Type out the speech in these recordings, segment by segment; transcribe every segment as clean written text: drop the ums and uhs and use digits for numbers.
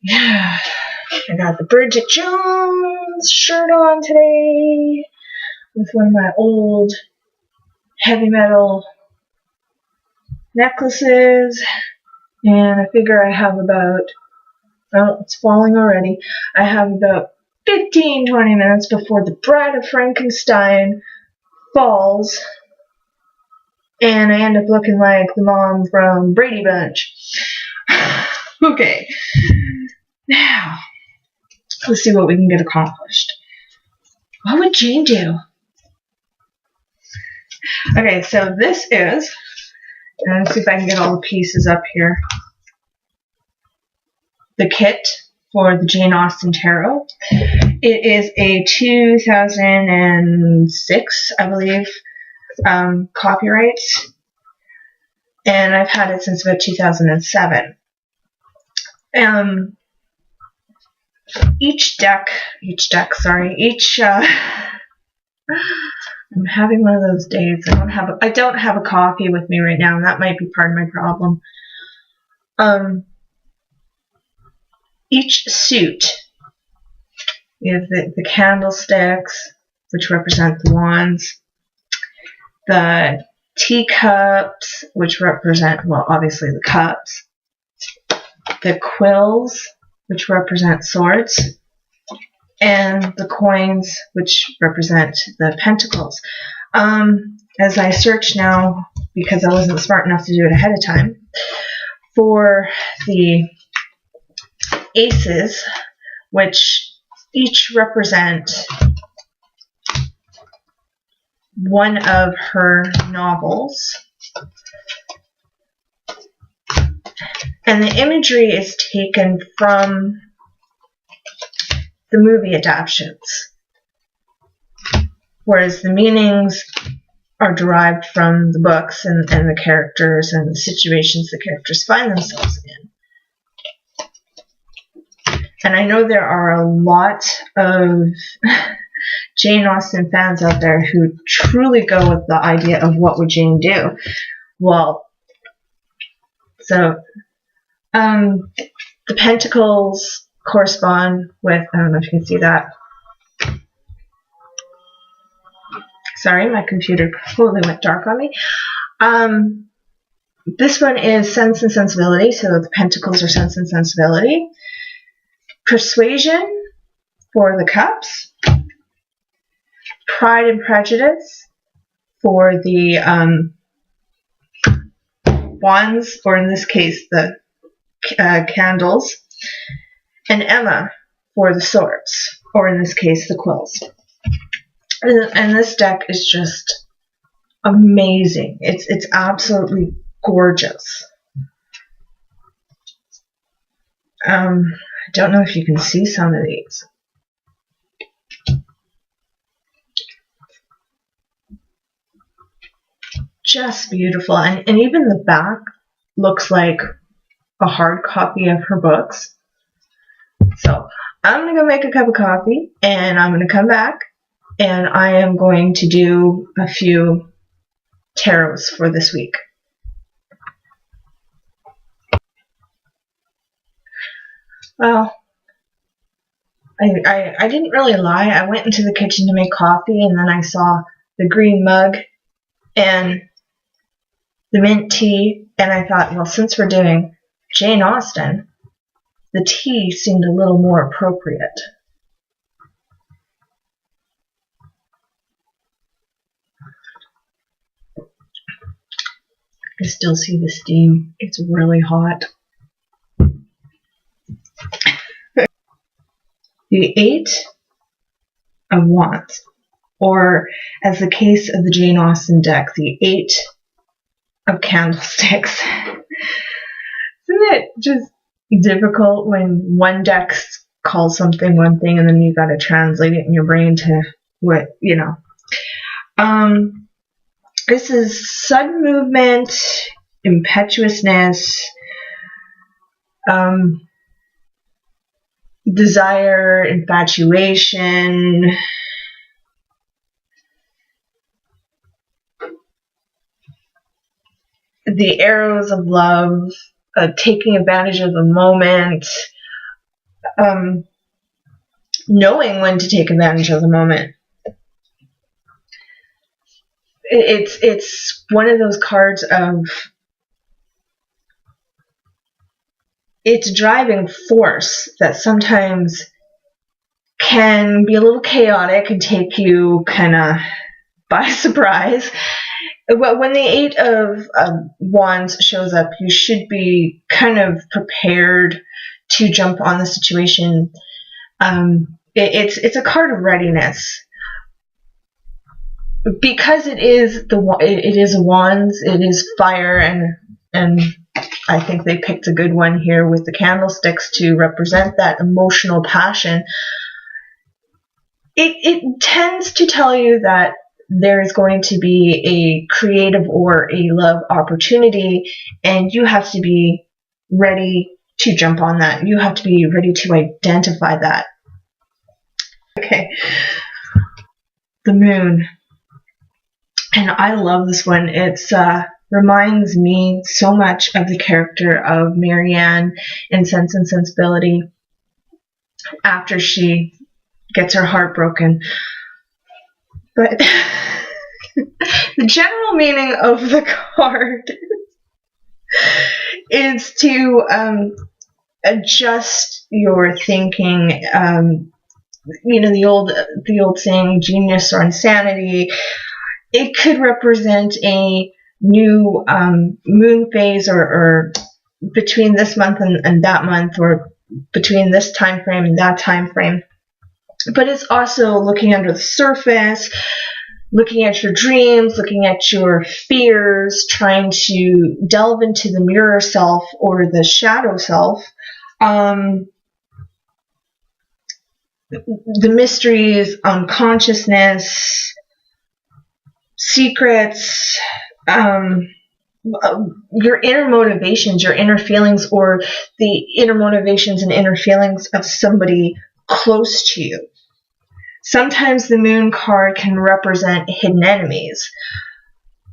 Yeah, I got the Bridget Jones shirt on today with one of my old heavy metal necklaces, and I figure I have about, well, it's falling already, I have about 15-20 minutes before the Bride of Frankenstein falls, and I end up looking like the mom from Brady Bunch. Okay, now let's see what we can get accomplished. What would Jane do? Okay, so this is, and let's see if I can get all the pieces up here, the kit for the Jane Austen Tarot. It is a 2006, I believe, copyright, and I've had it since about 2007. I'm having one of those days. I don't have a coffee with me right now, and that might be part of my problem. Each suit, we have the candlesticks, which represent the wands, the teacups, which represent, well, obviously the cups, the quills, which represent swords, and the coins, which represent the pentacles. As I search now, because I wasn't smart enough to do it ahead of time, for the aces, which each represent one of her novels, and the imagery is taken from the movie adaptations, whereas the meanings are derived from the books and the characters and the situations the characters find themselves in. And I know there are a lot of Jane Austen fans out there who truly go with the idea of what would Jane do. Well, so the pentacles correspond with, I don't know if you can see that. Sorry, my computer totally went dark on me. This one is Sense and Sensibility, so the pentacles are Sense and Sensibility. Persuasion for the cups. Pride and Prejudice for the wands, or in this case the candles. And Emma for the swords, or in this case the quills. And this deck is just amazing. It's absolutely gorgeous. I don't know if you can see some of these. Just beautiful. And even the back looks like a hard copy of her books. So I'm going to go make a cup of coffee, and I'm going to come back, and I am going to do a few tarots for this week. Well, I didn't really lie. I went into the kitchen to make coffee, and then I saw the green mug and the mint tea, and I thought, well, since we're doing Jane Austen, the tea seemed a little more appropriate. I still see the steam. It's really hot. The Eight of Wands, or as the case of the Jane Austen deck, the Eight of Candlesticks. Isn't it just difficult when one deck calls something one thing and then you've got to translate it in your brain to what, you know. This is sudden movement, impetuousness, desire, infatuation, the arrows of love, taking advantage of the moment, knowing when to take advantage of the moment. It's one of those cards of, it's driving force that sometimes can be a little chaotic and take you kind of by surprise. But when the Eight of Wands shows up, you should be kind of prepared to jump on the situation. It's a card of readiness, because it is wands. It is fire, and I think they picked a good one here with the candlesticks to represent that emotional passion. It tends to tell you that there is going to be a creative or a love opportunity, and you have to be ready to jump on that. You have to be ready to identify that. Okay. The Moon. And I love this one. It's reminds me so much of the character of Marianne in Sense and Sensibility after she gets her heart broken. But the general meaning of the card is to adjust your thinking. The old saying, genius or insanity. It could represent a new moon phase, or between this month and that month, or between this time frame and that time frame. But it's also looking under the surface, looking at your dreams, looking at your fears, trying to delve into the mirror self or the shadow self. The mysteries, unconsciousness, secrets, your inner motivations, your inner feelings, or the inner motivations and inner feelings of somebody close to you. Sometimes the Moon card can represent hidden enemies,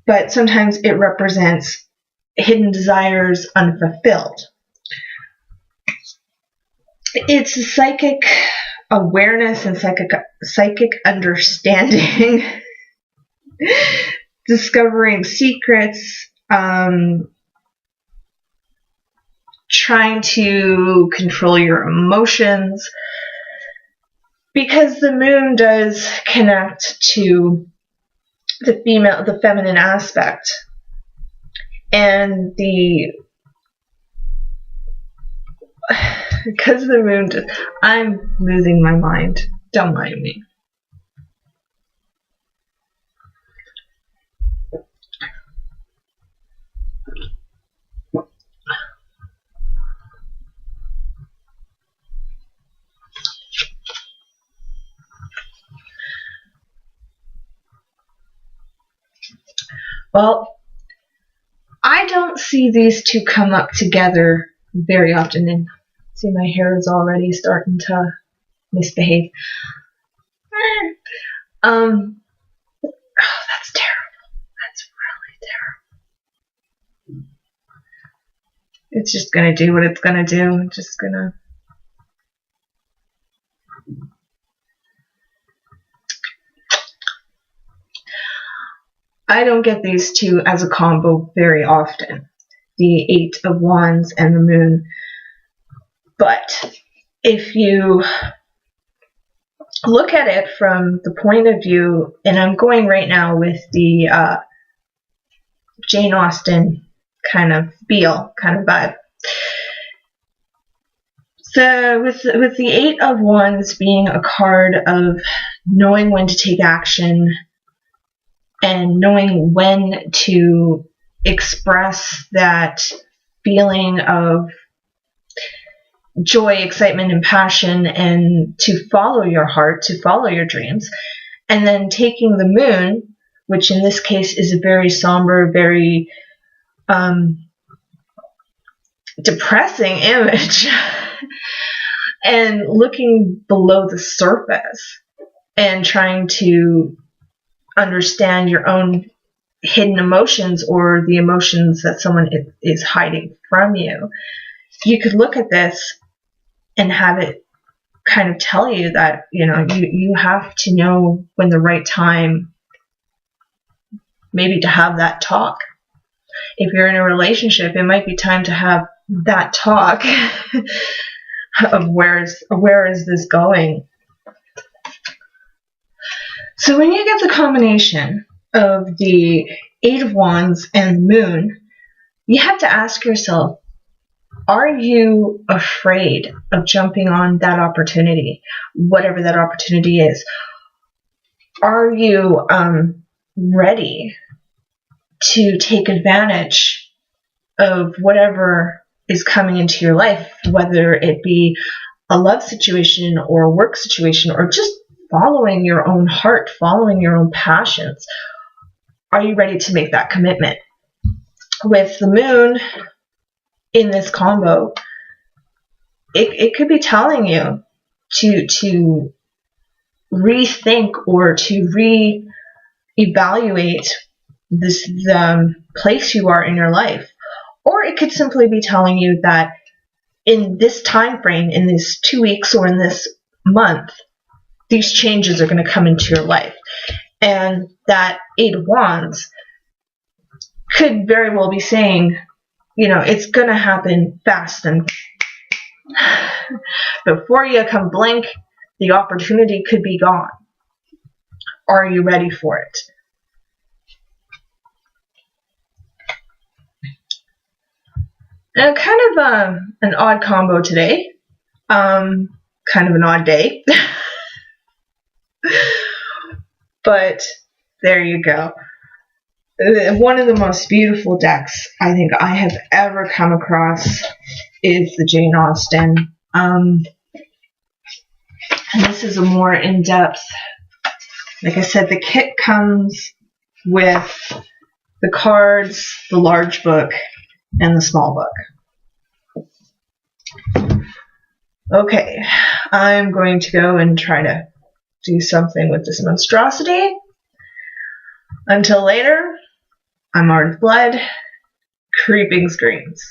but sometimes it represents hidden desires unfulfilled. It's a psychic awareness and psychic understanding, discovering secrets, trying to control your emotions, because the Moon does connect to the feminine aspect, and because the Moon, I'm losing my mind. Don't mind me. Well, I don't see these two come up together very often, and see, my hair is already starting to misbehave. Oh, that's terrible. That's really terrible. It's just gonna do what it's gonna do. It's just gonna. I don't get these two as a combo very often, the Eight of Wands and the Moon. But if you look at it from the point of view, and I'm going right now with the Jane Austen kind of feel, kind of vibe. So with the Eight of Wands being a card of knowing when to take action, and knowing when to express that feeling of joy, excitement, and passion, and to follow your heart, to follow your dreams. And then taking the Moon, which in this case is a very somber, very depressing image, and looking below the surface and trying to understand your own hidden emotions, or the emotions that someone is hiding from you. You could look at this and have it kind of tell you that, you have to know when the right time maybe to have that talk. If you're in a relationship, it might be time to have that talk of where is this going. So when you get the combination of the Eight of Wands and the Moon, you have to ask yourself, are you afraid of jumping on that opportunity, whatever that opportunity is? Are you ready to take advantage of whatever is coming into your life, whether it be a love situation or a work situation or just following your own heart, following your own passions? Are you ready to make that commitment? With the Moon in this combo, it could be telling you to rethink or to reevaluate the place you are in your life. Or it could simply be telling you that in this time frame, in these 2 weeks or in this month, these changes are going to come into your life. And that Eight of Wands could very well be saying, it's going to happen fast, and before you can blink, the opportunity could be gone. Are you ready for it? Now, kind of an odd combo today. Kind of an odd day. But there you go. One of the most beautiful decks I think I have ever come across is the Jane Austen. And this is a more in-depth, like I said, the kit comes with the cards, the large book, and the small book. Okay, I'm going to go and try to do something with this monstrosity. Until later, I'm Art of Blood, Creeping Screams.